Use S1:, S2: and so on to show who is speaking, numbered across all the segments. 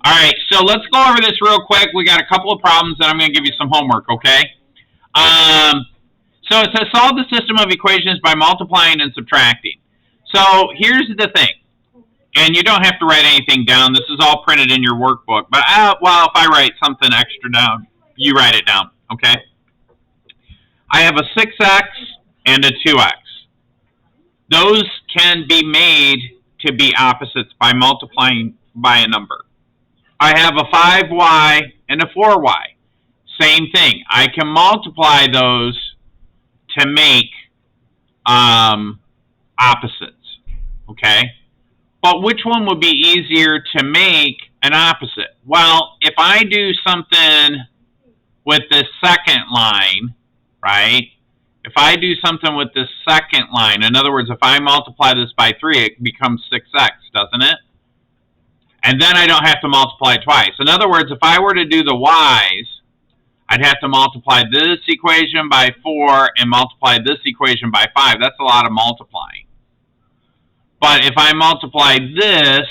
S1: All right, so let's go over this real quick. We got a couple of problems, and I'm going to give you some homework, okay? So it says solve the system of equations by multiplying and subtracting. So here's the thing, and you don't have to write anything down. This is all printed in your workbook. But, well, if I write something extra down, you write it down, okay? I have a 6x and a 2x. Those can be made to be opposites by multiplying by a number. I have a 5y and a 4y. Same thing. I can multiply those to make opposites, okay? But which one would be easier to make an opposite? Well, if I do something with this second line, right? If I do something with this second line, in other words, if I multiply this by 3, it becomes 6x, doesn't it? And then I don't have to multiply twice. In other words, if I were to do the y's, I'd have to multiply this equation by 4 and multiply this equation by 5. That's a lot of multiplying. But if I multiply this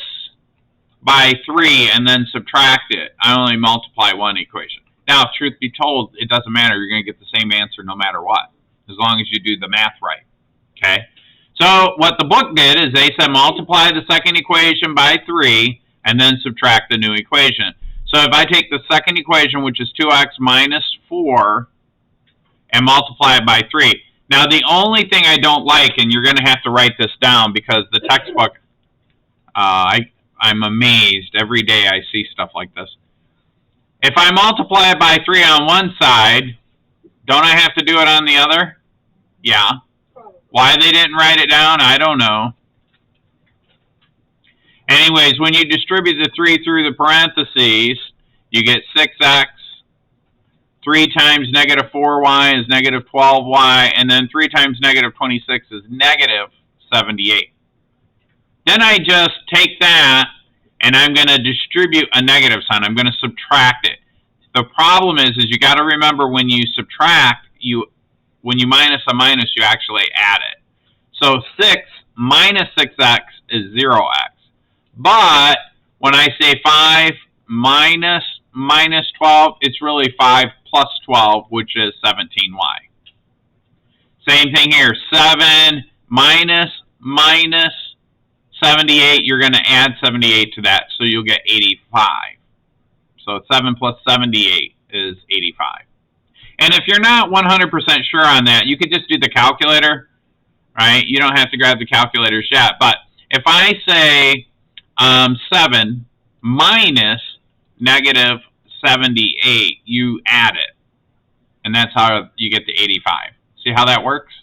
S1: by 3 and then subtract it, I only multiply one equation. Now, if truth be told, it doesn't matter. You're going to get the same answer no matter what, as long as you do the math right. Okay? So what the book did is they said multiply the second equation by 3 and then subtract the new equation. So if I take the second equation, which is 2x minus 4, and multiply it by 3. Now, the only thing I don't like, and you're going to have to write this down because the textbook, I'm amazed. Every day I see stuff like this. If I multiply it by 3 on one side, don't I have to do it on the other? Yeah. Why they didn't write it down, I don't know. Anyways, when you distribute the 3 through the parentheses, you get 6x. 3 times negative 4y is negative 12y, and then 3 times negative 26 is negative 78. Then I just take that, and I'm going to distribute a negative sign. I'm going to subtract it. The problem is you got to remember when you subtract, when you minus a minus, you actually add it. So 6 minus 6x is 0x. But when I say 5 minus 12, it's really 5 plus 12, which is 17y. Same thing here. 7 minus 78, you're going to add 78 to that, so you'll get 85. So 7 plus 78 is 85. And if you're not 100% sure on that, you could just do the calculator, right? You don't have to grab the calculators yet. But if I say 7 minus negative 78, you add it. And that's how you get the 85. See how that works?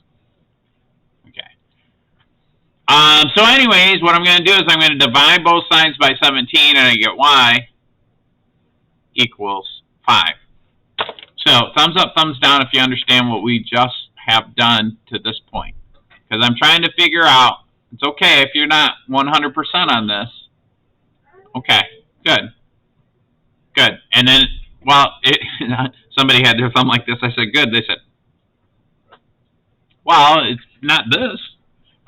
S1: Okay. So anyways, what I'm going to do is I'm going to divide both sides by 17, and I get y equals 5. So thumbs up, thumbs down if you understand what we just have done to this point. Because I'm trying to figure out, it's okay if you're not 100% on this. Okay, good. Good. And then, well, somebody had their thumb like this. I said, good. They said, well, it's not this,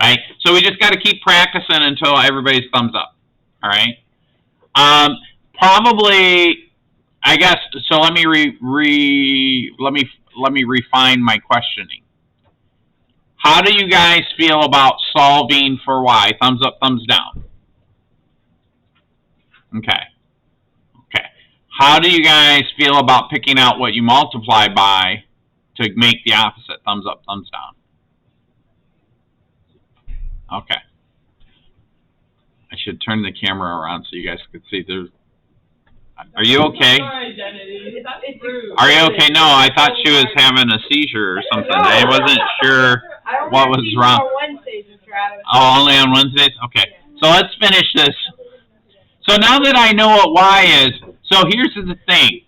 S1: right? So we just got to keep practicing until everybody's thumbs up, all right? Probably, I guess, so let me refine my questioning. How do you guys feel about solving for y? Thumbs up, thumbs down. Okay. Okay. How do you guys feel about picking out what you multiply by to make the opposite? Thumbs up, thumbs down. Okay. I should turn the camera around so you guys could see. Are you okay? Are you okay? No, I thought she was having a seizure or something. I wasn't sure what was wrong. Oh, only on Wednesdays? Okay. So let's finish this. So now that I know what y is, so here's the thing.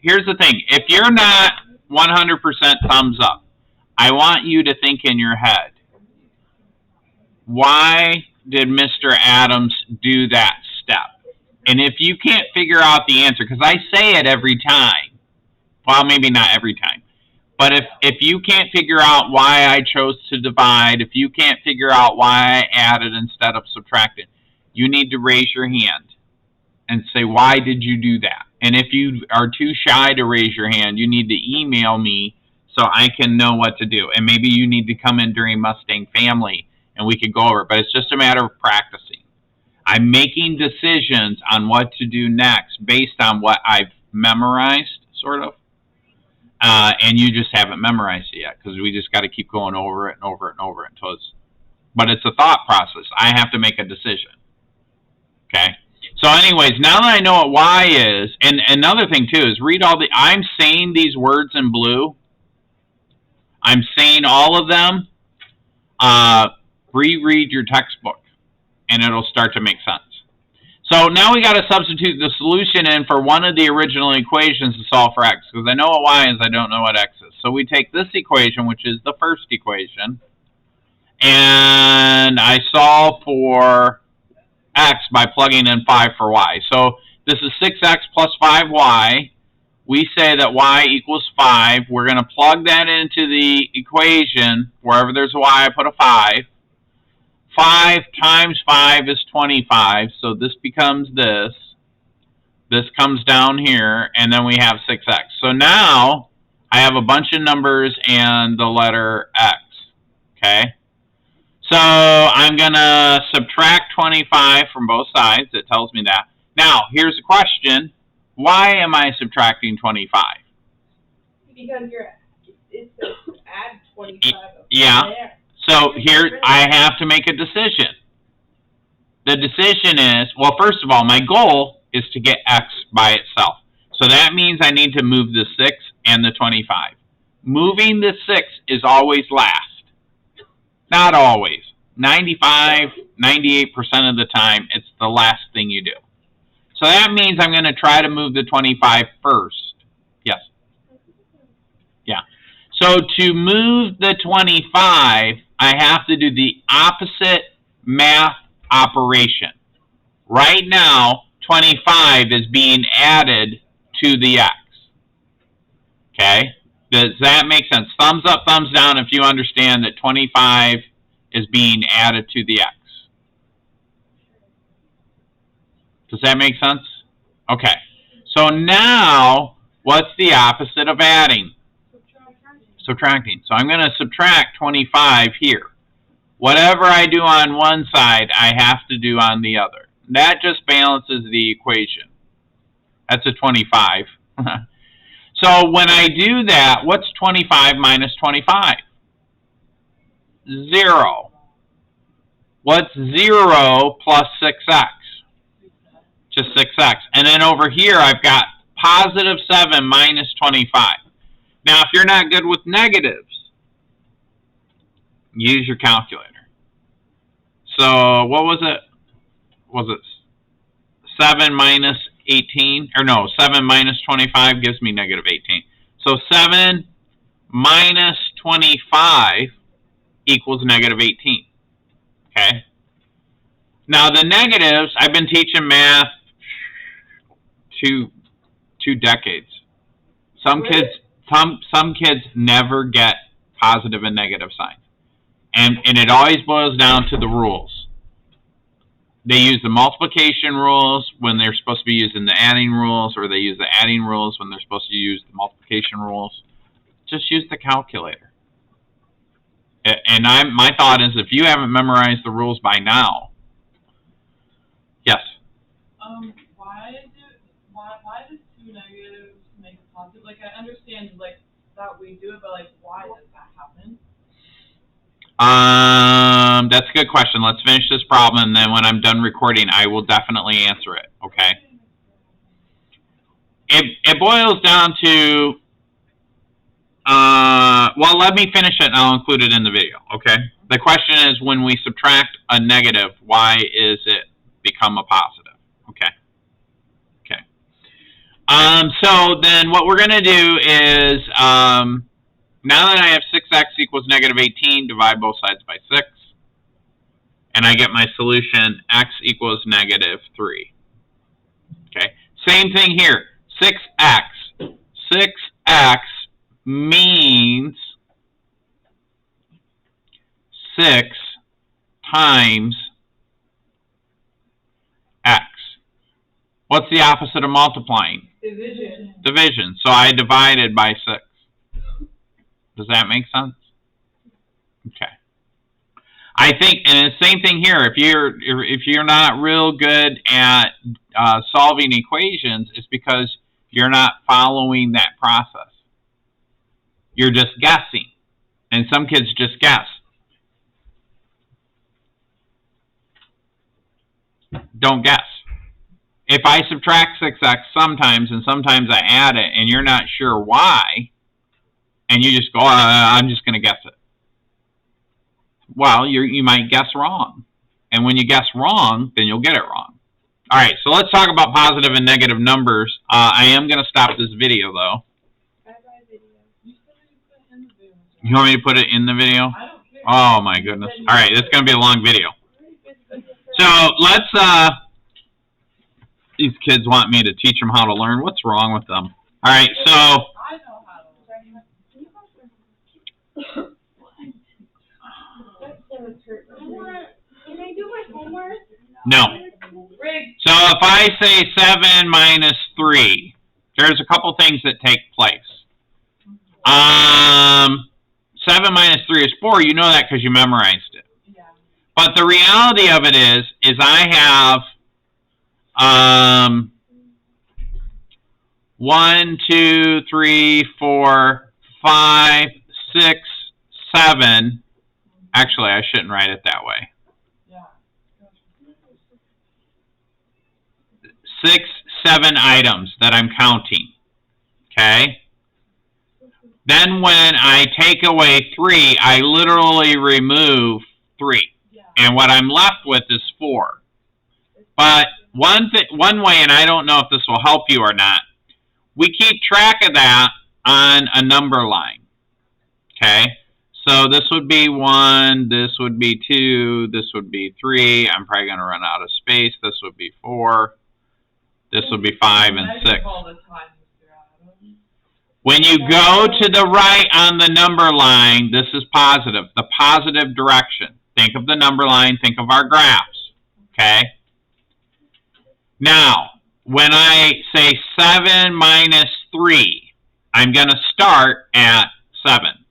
S1: Here's the thing. If you're not 100% thumbs up, I want you to think in your head, why did Mr. Adams do that step? And if you can't figure out the answer, because I say it every time, well, maybe not every time, but if you can't figure out why I chose to divide, if you can't figure out why I added instead of subtracted, you need to raise your hand. and say, why did you do that? And if you are too shy to raise your hand, you need to email me so I can know what to do. And maybe you need to come in during Mustang Family and we could go over it. But it's just a matter of practicing. I'm making decisions on what to do next based on what I've memorized, sort of. And you just haven't memorized it yet because we just got to keep going over it and over it and over it until it's. But it's a thought process. I have to make a decision. Okay. So, anyways, now that I know what Y is, and another thing too is read all the. I'm saying these words in blue. I'm saying all of them. Reread your textbook, and it'll start to make sense. So now we got to substitute the solution in for one of the original equations to solve for x, because I know what y is, I don't know what x is. So we take this equation, which is the first equation, and I solve for x by plugging in 5 for y. So this is 6x plus 5y. We say that y equals 5. We're going to plug that into the equation. Wherever there's a y, I put a 5. 5 times 5 is 25, so this becomes this. This comes down here, and then we have 6x. So now I have a bunch of numbers and the letter x, okay? So I'm going to subtract 25 from both sides. It tells me that. Now, here's the question. Why am I subtracting 25?
S2: Because it says add 25
S1: yeah.
S2: there.
S1: So here I have to make a decision. The decision is, well, first of all, my goal is to get x by itself. So that means I need to move the 6 and the 25. Moving the 6 is always last. Not always. 95, 98% of the time, it's the last thing you do. So that means I'm going to try to move the 25 first. Yes. Yeah. So to move the 25, I have to do the opposite math operation. Right now, 25 is being added to the x. Okay? Does that make sense? Thumbs up, thumbs down if you understand that 25 is being added to the x. Does that make sense? Okay. So now, what's the opposite of adding? Subtracting. So I'm going to subtract 25 here. Whatever I do on one side, I have to do on the other. That just balances the equation. That's a 25. So when I do that, what's 25 minus 25? 0. What's 0 plus 6x? Just 6x. And then over here, I've got positive 7 minus 25. Now, if you're not good with negatives, use your calculator. So, what was it? Was it 7 minus 18? Or no, 7 minus 25 gives me negative 18. So, 7 minus 25 equals negative 18. Okay? Now, the negatives, I've been teaching math two decades. Some kids never get positive and negative signs. And it always boils down to the rules. They use the multiplication rules when they're supposed to be using the adding rules, or they use the adding rules when they're supposed to use the multiplication rules. Just use the calculator. And my thought is, if you haven't memorized the rules by now, yes?
S2: Why does 2 negatives make a positive? Like, I understand, like, that we do it, but, like, why does that happen?
S1: That's a good question. Let's finish this problem, and then when I'm done recording, I will definitely answer it, okay? It boils down to, well, let me finish it, and I'll include it in the video, okay? The question is, when we subtract a negative, why is it become a positive, okay? Okay. So then what we're going to do is, now that I have 6x equals negative 18, divide both sides by 6. And I get my solution, x equals negative 3. Okay. Same thing here. 6x. 6x means 6 times x. What's the opposite of multiplying?
S2: Division.
S1: Division. So I divided by 6. Does that make sense? Okay. I think, and the same thing here. If you're not real good at solving equations, it's because you're not following that process. You're just guessing, and some kids just guess. Don't guess. If I subtract 6x sometimes, and sometimes I add it, and you're not sure why, and you just go, I'm just going to guess it. Well, you might guess wrong. And when you guess wrong, then you'll get it wrong. All right, so let's talk about positive and negative numbers. I am going to stop this video, though.
S2: Bye-bye video. You said you put it in the video.
S1: You want me to put it in the video?
S2: I don't care.
S1: Oh, my goodness. All right, it's going to be a long video. So let's, these kids want me to teach them how to learn. What's wrong with them? All right, so.
S2: I know how to learn.
S3: Can I do my homework?
S1: No. So if I say 7 minus 3, there's a couple things that take place. 7 minus 3 is 4. You know that because you memorized it.
S2: Yeah.
S1: But the reality of it is I have 1, 2, 3, 4, 5, 6, 7. Actually, I shouldn't write it that way.
S2: Yeah.
S1: 6, 7 items that I'm counting. Okay? Then when I take away 3, I literally remove 3.
S2: Yeah.
S1: And what I'm left with is 4. But one way, and I don't know if this will help you or not, we keep track of that on a number line. Okay? So this would be 1, this would be 2, this would be 3. I'm probably going to run out of space. This would be 4. This would be 5 and 6. When you go to the right on the number line, this is positive, the positive direction. Think of the number line, think of our graphs. Okay? Now, when I say 7 minus 3, I'm going to start at 7.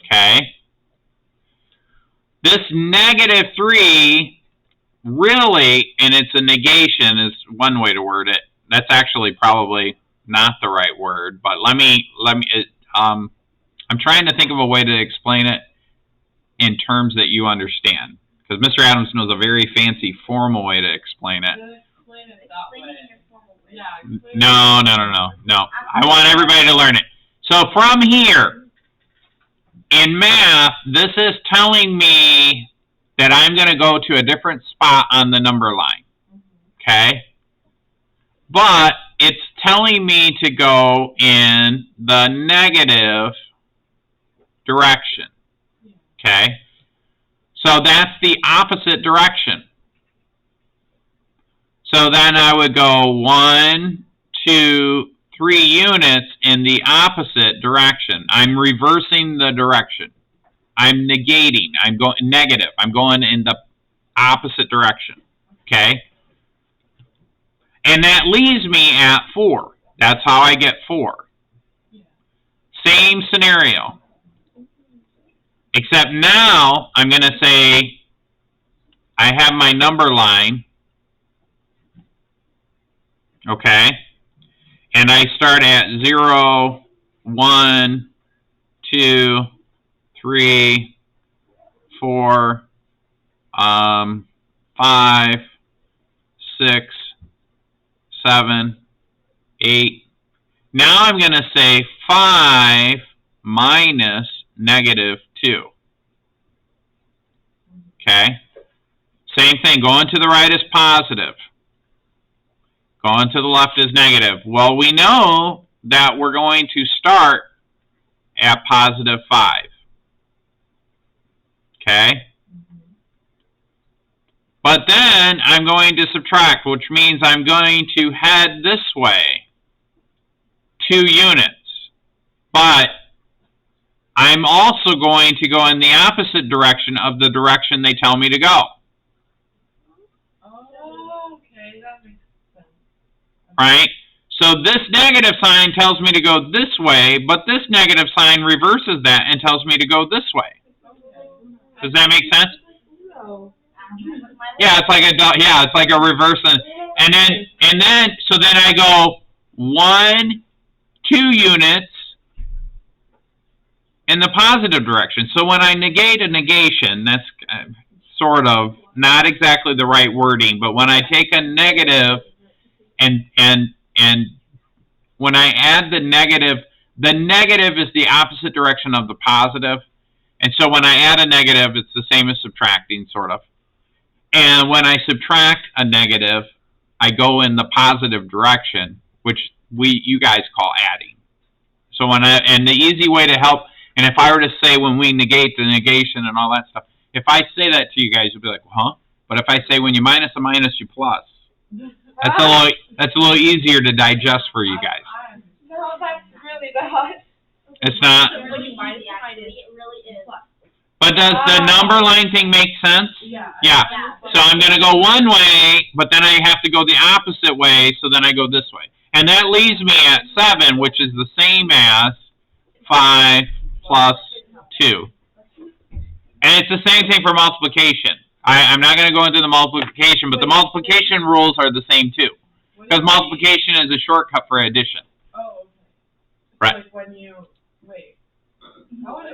S1: Okay? This negative 3 really, and it's a negation is one way to word it. That's actually probably not the right word, but I'm trying to think of a way to explain it in terms that you understand. Because Mr. Adams knows a very fancy formal way to explain it.
S2: Explain it that way. Yeah.
S1: No. I want everybody to learn it. So from here, in math, this is telling me that I'm going to go to a different spot on the number line. Okay? But it's telling me to go in the negative direction. Okay? So that's the opposite direction. So then I would go 1, 2, 3 units in the opposite direction. I'm reversing the direction. I'm negating. I'm going negative. I'm going in the opposite direction. Okay? And that leaves me at 4. That's how I get 4. Same scenario. Except now I'm going to say I have my number line. Okay? And I start at 0, 1, 2, 3, 4, 5, 6, 7, 8. Now I'm going to say 5 minus negative 2. Okay? Same thing. Going to the right is positive. Going to the left is negative. Well, we know that we're going to start at positive 5. Okay? But then I'm going to subtract, which means I'm going to head this way 2 units. But I'm also going to go in the opposite direction of the direction they tell me to go.
S2: Oh,
S1: right? So this negative sign tells me to go this way, but this negative sign reverses that and tells me to go this way. Does that make sense?
S3: No.
S1: Yeah, it's like it's like a reverse, and then so then I go 1, 2 units in the positive direction. So when I negate a negation, that's sort of not exactly the right wording, but when I take a negative and when I add the negative is the opposite direction of the positive. And so when I add a negative, it's the same as subtracting, sort of. And when I subtract a negative, I go in the positive direction, which you guys call adding. So and the easy way to help, and if I were to say when we negate the negation and all that stuff, if I say that to you guys, you'll be like, huh? But if I say when you minus a minus, you plus, that's a little easier to digest for you guys.
S3: No, that's really bad.
S1: It's not.
S3: When you minus it really is.
S1: But does the number line thing make sense?
S2: Yeah.
S1: Yeah. So I'm going to go one way, but then I have to go the opposite way, so then I go this way. And that leaves me at 7, which is the same as 5 plus 2. And it's the same thing for multiplication. I'm not going to go into the multiplication, but the multiplication rules are the same too. Because multiplication is a shortcut for addition.
S2: Oh, okay.
S1: Right.
S2: Like when you, wait. I want to